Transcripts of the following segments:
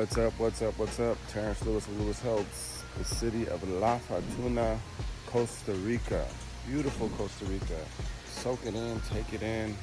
What's up, what's up, what's up? Terrence Lewis with LewisHelps, the city of La Fortuna, Costa Rica. Beautiful Costa Rica. Soak it in, take it in.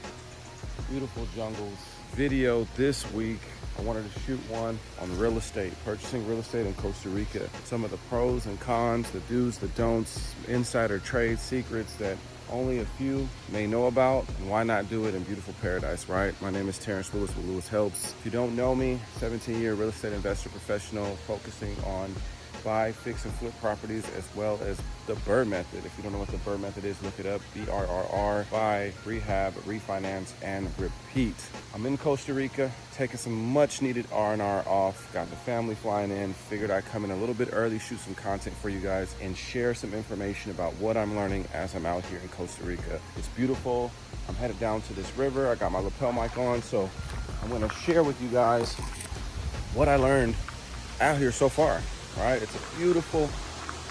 Beautiful jungles. Video this week, I wanted to shoot one on real estate, purchasing real estate in Costa Rica. Some of the pros and cons, the do's, the don'ts, insider trade secrets that only a few may know about, and why not do it in beautiful paradise, right? My name is Terrence Lewis with LewisHelps. If you don't know me, 17-year real estate investor professional focusing on buy, fix, and flip properties, as well as the BRRRR method. If you don't know what the BRRRR method is, look it up. BRRR, buy, rehab, refinance, and repeat. I'm in Costa Rica, taking some much needed R&R off. Got the family flying in. Figured I'd come in a little bit early, shoot some content for you guys, and share some information about what I'm learning as I'm out here in Costa Rica. It's beautiful. I'm headed down to this river. I got my lapel mic on, so I'm gonna share with you guys what I learned out here so far. All right, it's a beautiful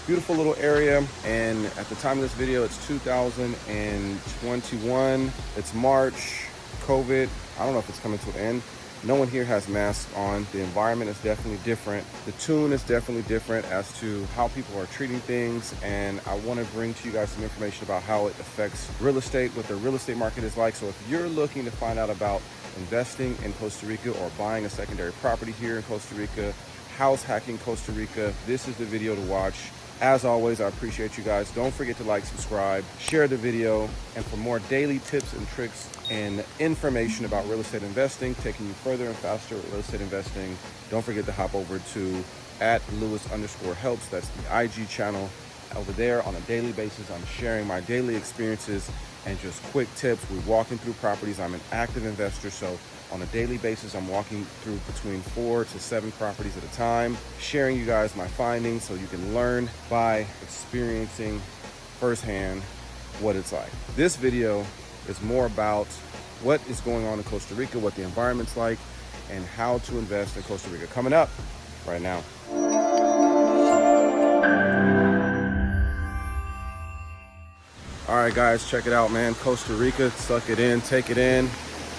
little area, and at the time of this video, it's 2021. It's March. COVID, I don't know if it's coming to an end. No one here has masks on. The environment is definitely different. The tune is definitely different as to how people are treating things, and I want to bring to you guys some information about how it affects real estate, what the real estate market is like. So if you're looking to find out about investing in Costa Rica or buying a secondary property here in Costa Rica, house hacking Costa Rica, this is the video to watch. As always, I appreciate you guys. Don't forget to like, subscribe, share the video, and for more daily tips and tricks and information about real estate investing, taking you further and faster with real estate investing, don't forget to hop over to @Lewis_helps. That's the IG channel. Over there on a daily basis, I'm sharing my daily experiences and just quick tips. We're walking through properties. I'm an active investor, so on a daily basis, I'm walking through between 4 to 7 properties at a time, sharing you guys my findings so you can learn by experiencing firsthand what it's like. This video is more about what is going on in Costa Rica, what the environment's like, and how to invest in Costa Rica. Coming up right now. All right, guys, check it out, man. Costa Rica, suck it in, take it in.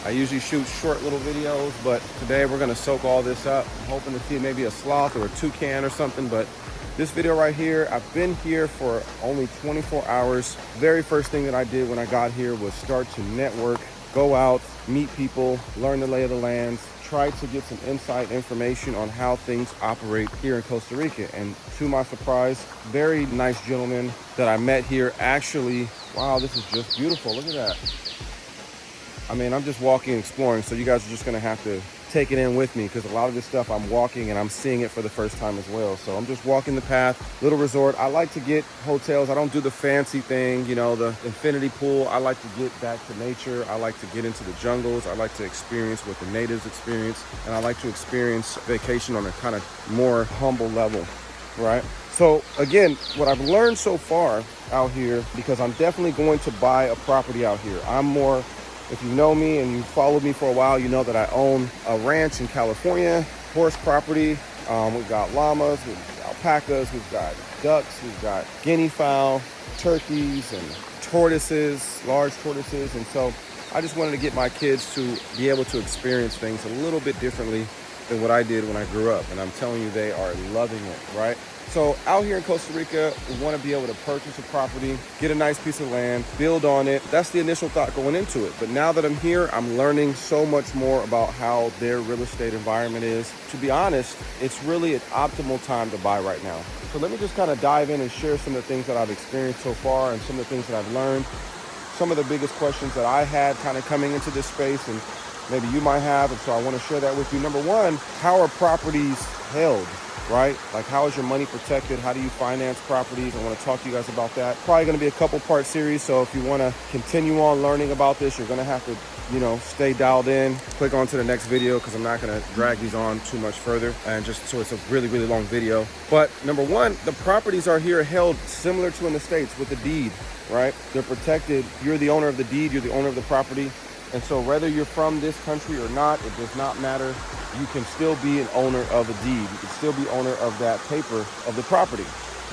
I usually shoot short little videos, but today we're gonna soak all this up. I'm hoping to see maybe a sloth or a toucan or something, but this video right here, I've been here for only 24 hours. Very first thing that I did when I got here was start to network, go out, meet people, learn the lay of the land, try to get some inside information on how things operate here in Costa Rica. And to my surprise, very nice gentleman that I met here. Actually, wow, this is just beautiful. Look at that. I mean, I'm just walking, exploring, so you guys are just gonna have to take it in with me, because a lot of this stuff I'm walking and I'm seeing it for the first time as well. So I'm just walking the path, little resort. I like to get hotels. I don't do the fancy thing, you know, the infinity pool. I like to get back to nature. I like to get into the jungles. I like to experience what the natives experience, and I like to experience vacation on a kind of more humble level, right? So again, what I've learned so far out here, because I'm definitely going to buy a property out here. If you know me and you followed me for a while, you know that I own a ranch in California, horse property. We've got llamas, we've got alpacas, we've got ducks, we've got guinea fowl, turkeys, and tortoises, large tortoises. And so I just wanted to get my kids to be able to experience things a little bit differently than what I did when I grew up. And I'm telling you, they are loving it, right? So out here in Costa Rica, we want to be able to purchase a property, get a nice piece of land, build on it. That's the initial thought going into it. But now that I'm here, I'm learning so much more about how their real estate environment is. To be honest, it's really an optimal time to buy right now. So let me just kind of dive in and share some of the things that I've experienced so far and some of the things that I've learned. Some of the biggest questions that I had kind of coming into this space, and maybe you might have, and so I want to share that with you. Number one, how are properties held? Right? Like, how is your money protected? How do you finance properties? I want to talk to you guys about that. Probably going to be a couple part series. So if you want to continue on learning about this, you're going to have to, stay dialed in, click on to the next video, because I'm not going to drag these on too much further. And just so it's a really, really long video. But number one, the properties are here held similar to in the States with the deed, right? They're protected. You're the owner of the deed. You're the owner of the property. And so whether you're from this country or not, it does not matter. You can still be an owner of a deed. You can still be owner of that paper of the property,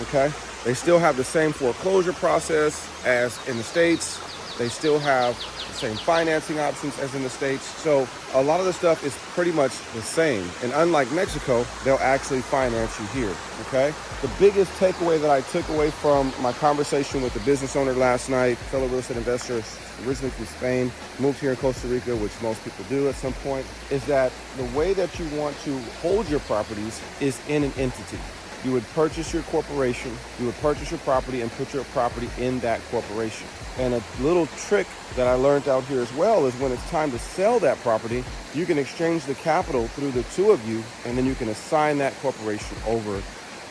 okay? They still have the same foreclosure process as in the States. They still have the same financing options as in the States. So a lot of the stuff is pretty much the same. And unlike Mexico, they'll actually finance you here, okay? The biggest takeaway that I took away from my conversation with the business owner last night, fellow real estate investor, originally from Spain, moved here in Costa Rica, which most people do at some point, is that the way that you want to hold your properties is in an entity. You would purchase your corporation, you would purchase your property and put your property in that corporation. And a little trick that I learned out here as well is when it's time to sell that property, you can exchange the capital through the two of you, and then you can assign that corporation over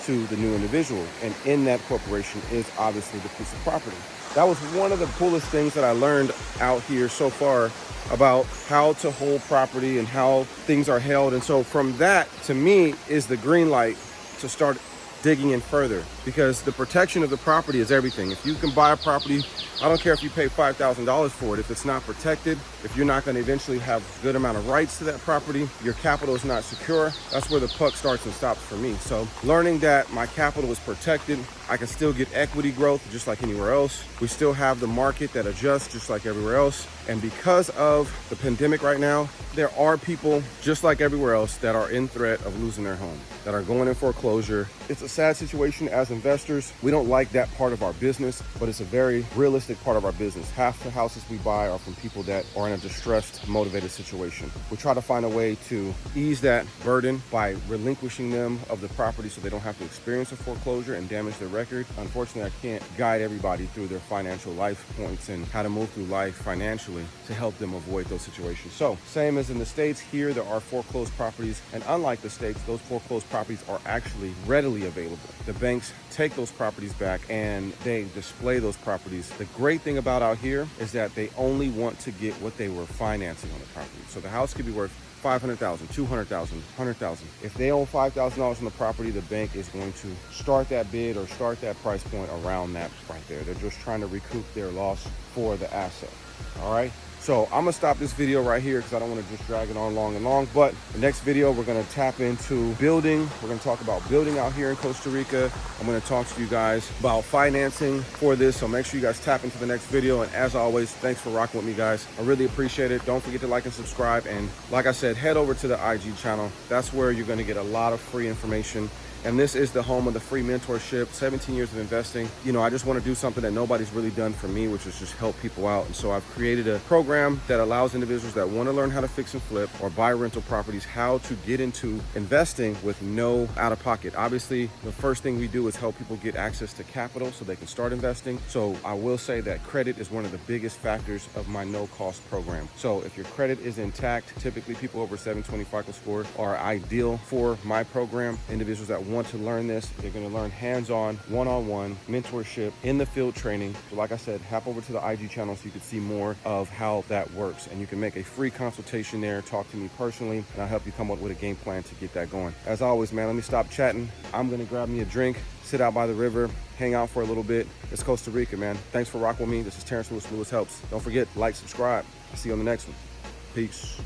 to the new individual. And in that corporation is obviously the piece of property. That was one of the coolest things that I learned out here so far about how to hold property and how things are held. And so from that, to me, is the green light to start digging in further, because the protection of the property is everything. If you can buy a property, I don't care if you pay $5,000 for it, if it's not protected, if you're not going to eventually have a good amount of rights to that property, your capital is not secure. That's where the puck starts and stops for me. So learning that my capital is protected, I can still get equity growth just like anywhere else. We still have the market that adjusts just like everywhere else. And because of the pandemic right now, there are people just like everywhere else that are in threat of losing their home, that are going in foreclosure. It's a sad situation as investors. We don't like that part of our business, but it's a very realistic part of our business. Half the houses we buy are from people that are in a distressed, motivated situation. We try to find a way to ease that burden by relinquishing them of the property so they don't have to experience a foreclosure and damage their record. Unfortunately, I can't guide everybody through their financial life points and how to move through life financially to help them avoid those situations. So same as in the States, here there are foreclosed properties, and unlike the States, those foreclosed properties are actually readily available. The banks take those properties back and they display those properties. The great thing about out here is that they only want to get what they were financing on the property. So the house could be worth $500,000, $200,000, $100,000. If they own $5,000 on the property, the bank is going to start that bid or start that price point around that right there. They're just trying to recoup their loss for the asset. All right. So I'm gonna stop this video right here because I don't want to just drag it on long and long. But the next video, we're gonna tap into building. We're gonna talk about building out here in Costa Rica. I'm gonna talk to you guys about financing for this. So make sure you guys tap into the next video. And as always, thanks for rocking with me, guys. I really appreciate it. Don't forget to like and subscribe. And like I said, head over to the IG channel. That's where you're gonna get a lot of free information. And this is the home of the free mentorship, 17 years of investing. You know, I just want to do something that nobody's really done for me, which is just help people out. And so I've created a program that allows individuals that want to learn how to fix and flip or buy rental properties, how to get into investing with no out of pocket. Obviously, the first thing we do is help people get access to capital so they can start investing. So I will say that credit is one of the biggest factors of my no cost program. So if your credit is intact, typically people over 720 FICO score are ideal for my program. Individuals that want to learn this, they're going to learn hands-on, one-on-one mentorship in the field training. So like I said, hop over to the IG channel so you can see more of how that works, and you can make a free consultation there, talk to me personally, and I'll help you come up with a game plan to get that going. As always, man, let me stop chatting. I'm going to grab me a drink, sit out by the river, hang out for a little bit. It's Costa Rica, man. Thanks for rocking with me. This is Terrence Lewis, LewisHelps. Don't forget, like, subscribe. I'll see you on the next one. Peace.